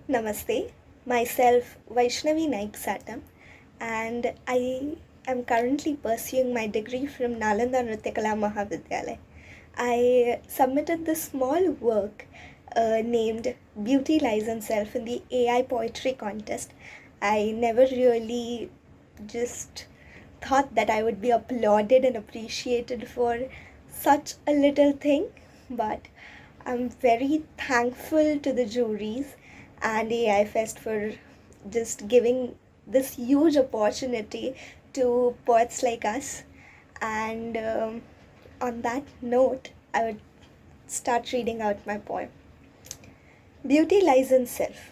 Namaste, myself Vaishnavee Naiksatam, and I am currently pursuing my degree from Nalanda Nritya Mahavidyalaya. I submitted this small work named Beauty Lies in Self in the AI Poetry Contest. I never really just thought that I would be applauded and appreciated for such a little thing, but I'm very thankful to the juries and AIFEST for just giving this huge opportunity to poets like us. And on that note, I would start reading out my poem. Beauty lies in self.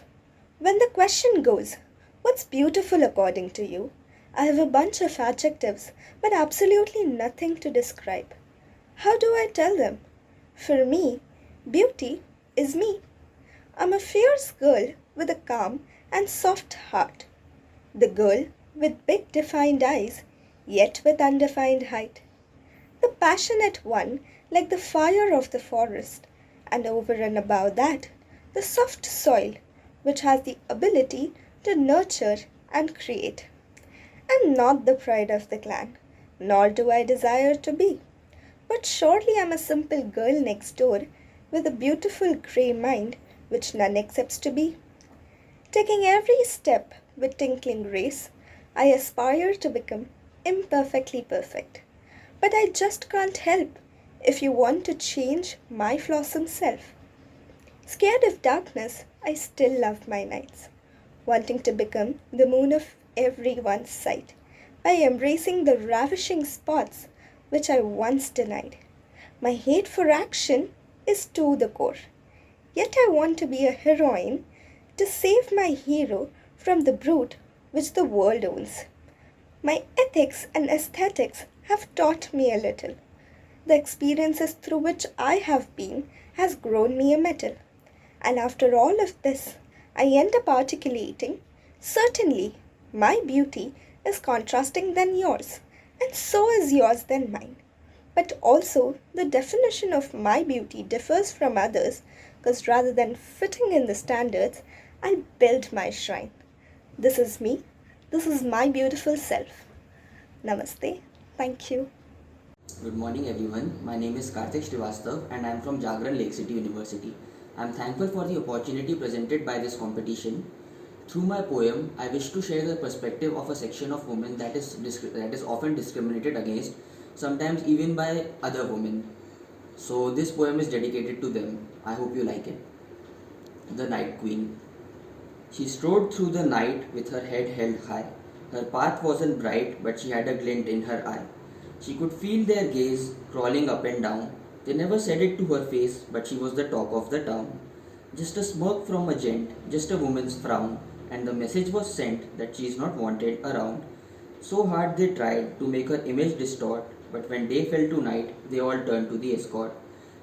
When the question goes, what's beautiful according to you? I have a bunch of adjectives, but absolutely nothing to describe. How do I tell them? For me, beauty is me. I'm a fierce girl with a calm and soft heart. The girl with big defined eyes, yet with undefined height. The passionate one, like the fire of the forest, and over and above that, the soft soil, which has the ability to nurture and create. I'm not the pride of the clan, nor do I desire to be. But surely I'm a simple girl next door with a beautiful grey mind which none accepts to be. Taking every step with tinkling grace, I aspire to become imperfectly perfect. But I just can't help if you want to change my flawsome self. Scared of darkness, I still love my nights, wanting to become the moon of everyone's sight by embracing the ravishing spots which I once denied. My hate for action is to the core. Yet I want to be a heroine to save my hero from the brute which the world owns. My ethics and aesthetics have taught me a little. The experiences through which I have been has grown me a metal. And after all of this, I end up articulating, certainly, my beauty is contrasting than yours, and so is yours than mine. But also, the definition of my beauty differs from others because rather than fitting in the standards, I build my shrine. This is me. This is my beautiful self. Namaste. Thank you. Good morning, everyone. My name is Kartik Shrivastav, and I am from Jagran, Lakecity University. I am thankful for the opportunity presented by this competition. Through my poem, I wish to share the perspective of a section of women that is often discriminated against, sometimes even by other women. So, this poem is dedicated to them. I hope you like it. The Night Queen. She strode through the night with her head held high. Her path wasn't bright, but she had a glint in her eye. She could feel their gaze crawling up and down. They never said it to her face, but she was the talk of the town. Just a smirk from a gent, just a woman's frown, and the message was sent that she is not wanted around. So hard they tried to make her image distort, but when day fell to night, they all turned to the escort.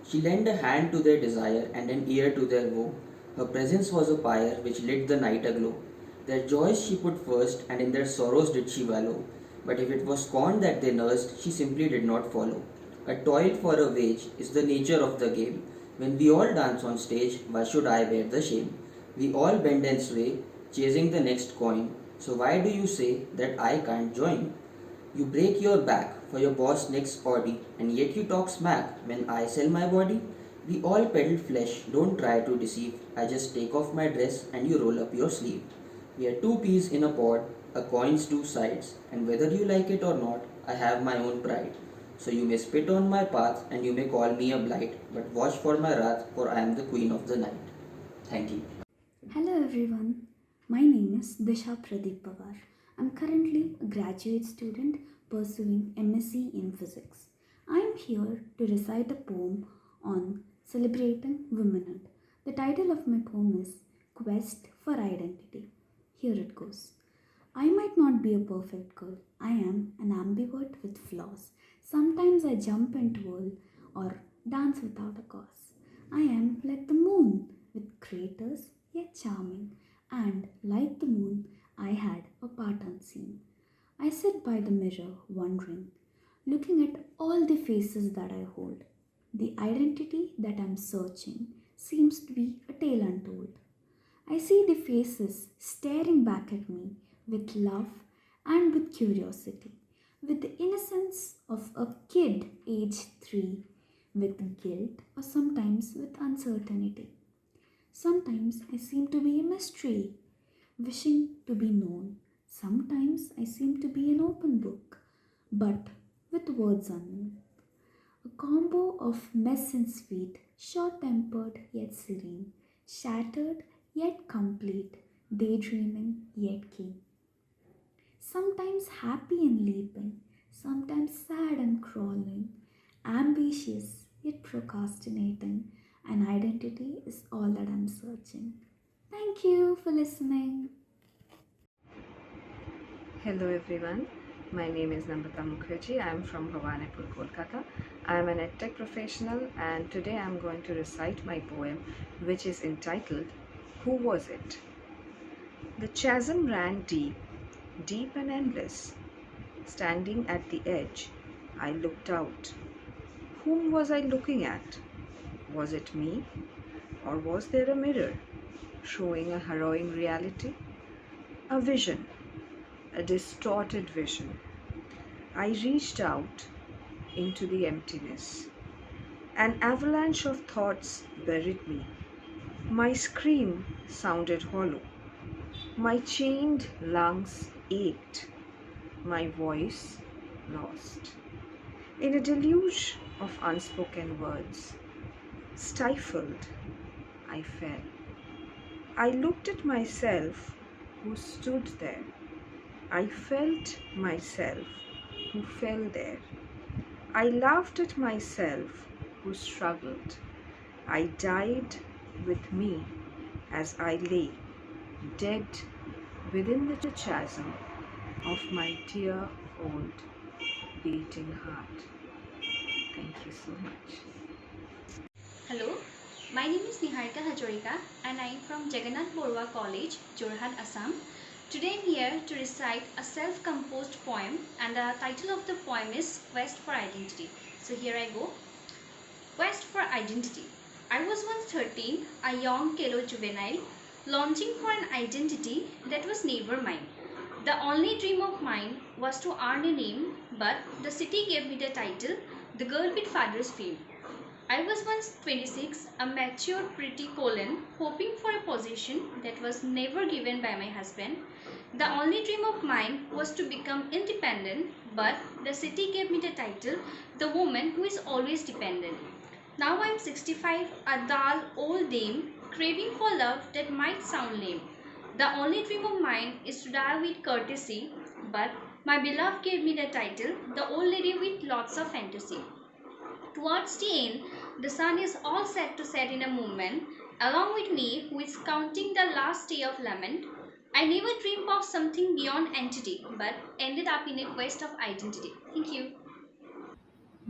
She lent a hand to their desire and an ear to their woe. Her presence was a pyre which lit the night aglow. Their joys she put first, and in their sorrows did she wallow. But if it was scorn that they nursed, she simply did not follow. A toil for a wage is the nature of the game. When we all dance on stage, why should I bear the shame? We all bend and sway, chasing the next coin. So why do you say that I can't join? You break your back for your boss next Audi, and yet you talk smack when I sell my body? We all peddle flesh, don't try to deceive. I just take off my dress and you roll up your sleeve. We are two peas in a pod, a coin's two sides, and whether you like it or not, I have my own pride. So you may spit on my path and you may call me a blight, but watch for my wrath, for I am the queen of the night. Thank you. Hello everyone, my name is Disha Pradeep Pawar. I'm currently a graduate student pursuing MSc in Physics. I am here to recite a poem on celebrating womanhood. The title of my poem is Quest for Identity. Here it goes. I might not be a perfect girl. I am an ambivert with flaws. Sometimes I jump and twirl or dance without a cause. I am like the moon with craters yet charming, and like the moon, I had a part unseen. I sit by the mirror wondering, looking at all the faces that I hold. The identity that I'm searching seems to be a tale untold. I see the faces staring back at me with love and with curiosity, with the innocence of a kid aged 3, with guilt or sometimes with uncertainty. Sometimes I seem to be a mystery, wishing to be known. Sometimes I seem to be an open book, but with words unknown. A combo of mess and sweet, short tempered yet serene, shattered yet complete, daydreaming yet keen. Sometimes happy and leaping, sometimes sad and crawling, ambitious yet procrastinating. An identity is all that I'm searching. Thank you for listening. Hello everyone, my name is Namrata Mukherjee. I am from Bhawanipur, Kolkata. I am an EdTech professional and today I am going to recite my poem which is entitled Who Was It? The chasm ran deep, deep and endless. Standing at the edge, I looked out. Whom was I looking at? Was it me? Or was there a mirror showing a harrowing reality? A vision, a distorted vision. I reached out into the emptiness. An avalanche of thoughts buried me. My scream sounded hollow. My chained lungs ached. My voice lost. In a deluge of unspoken words, stifled, I fell. I looked at myself who stood there. I felt myself who fell there. I laughed at myself who struggled. I died with me as I lay, dead within the chasm of my dear old beating heart. Thank you so much. Hello, my name is Niharika Hazarika and I am from Jagannath Barooah College, Jorhat, Assam. Today I am here to recite a self-composed poem and the title of the poem is Quest for Identity. So here I go. Quest for Identity. I was once 13, a young Kelo juvenile, launching for an identity that was never mine. The only dream of mine was to earn a name, but the city gave me the title, the girl with father's fame. I was once 26, a mature, pretty colon, hoping for a position that was never given by my husband. The only dream of mine was to become independent, but the city gave me the title, the woman who is always dependent. Now I am 65, a dull old dame, craving for love that might sound lame. The only dream of mine is to die with courtesy, but my beloved gave me the title, the old lady with lots of fantasy. Towards the end, the sun is all set to set in a moment, along with me who is counting the last day of lament. I never dreamed of something beyond entity, but ended up in a quest of identity. Thank you.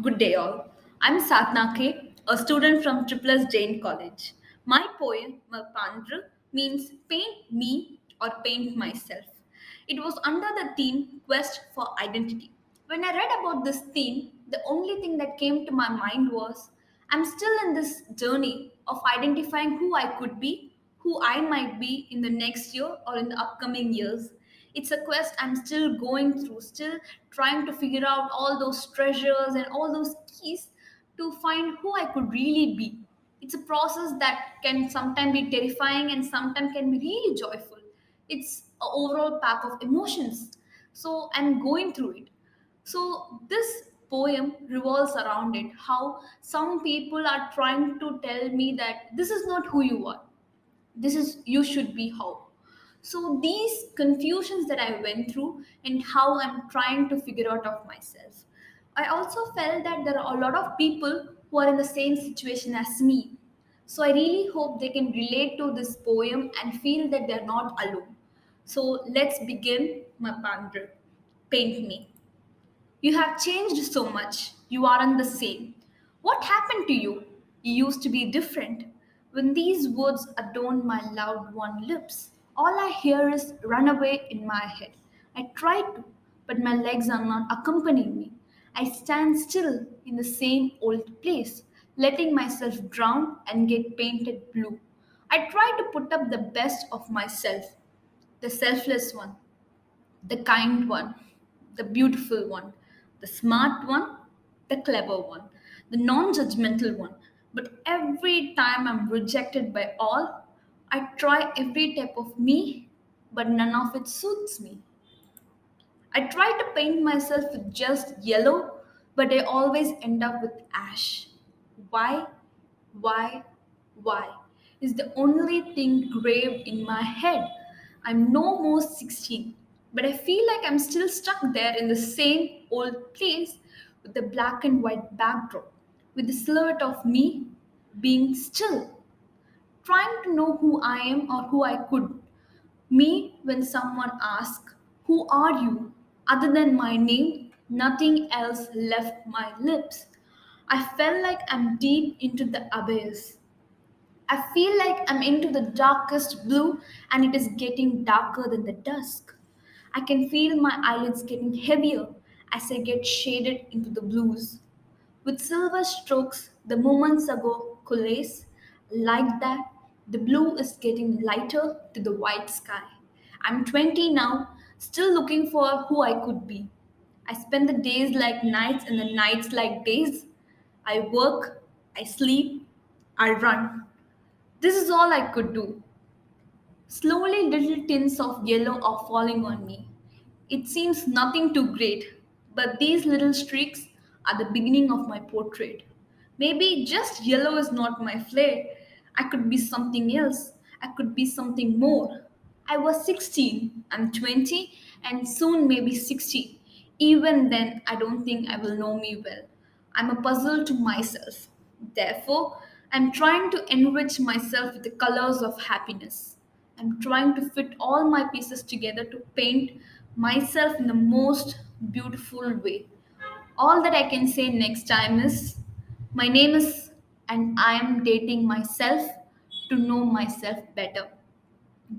Good day, all. I'm Satna K, a student from Triple Jain College. My poem, Mapandra, means paint me or paint myself. It was under the theme Quest for Identity. When I read about this theme, the only thing that came to my mind was I'm still in this journey of identifying who I could be, who I might be in the next year or in the upcoming years. It's a quest I'm still going through, still trying to figure out all those treasures and all those keys to find who I could really be. It's a process that can sometimes be terrifying and sometimes can be really joyful. It's an overall pack of emotions. So I'm going through it. So this poem revolves around it, how some people are trying to tell me that this is not who you are, this is you should be how. So these confusions that I went through and how I'm trying to figure out of myself, I also felt that there are a lot of people who are in the same situation as me. So I really hope they can relate to this poem and feel that they're not alone. So let's begin. My pandra, paint me. You have changed so much. You aren't the same. What happened to you? You used to be different. When these words adorn my loud won lips, all I hear is runaway in my head. I try to, but my legs are not accompanying me. I stand still in the same old place, letting myself drown and get painted blue. I try to put up the best of myself, the selfless one, the kind one, the beautiful one, the smart one, the clever one, the non judgmental one. But every time I'm rejected by all, I try every type of me, but none of it suits me. I try to paint myself with just yellow, but I always end up with ash. Why? Why? Why? Is the only thing grave in my head. I'm no more 16, but I feel like I'm still stuck there in the same old place with the black and white backdrop, with the silhouette of me being still, trying to know who I am or who I could. Me, when someone asks, "Who are you?" other than my name, nothing else left my lips. I felt like I'm deep into the abyss. I feel like I'm into the darkest blue and it is getting darker than the dusk. I can feel my eyelids getting heavier as I get shaded into the blues. With silver strokes, the moments ago coalesce. Like that, the blue is getting lighter to the white sky. I'm 20 now, still looking for who I could be. I spend the days like nights and the nights like days. I work, I sleep, I run. This is all I could do. Slowly, little tints of yellow are falling on me. It seems nothing too great, but these little streaks are the beginning of my portrait. Maybe just yellow is not my flair. I could be something else. I could be something more. I was 16, I'm 20, and soon maybe 60. Even then, I don't think I will know me well. I'm a puzzle to myself. Therefore, I'm trying to enrich myself with the colors of happiness. I'm trying to fit all my pieces together to paint myself in the most beautiful way. All that I can say next time is my name is, and I am dating myself to know myself better.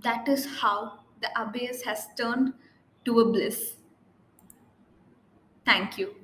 That is how the abyss has turned to a bliss. Thank you.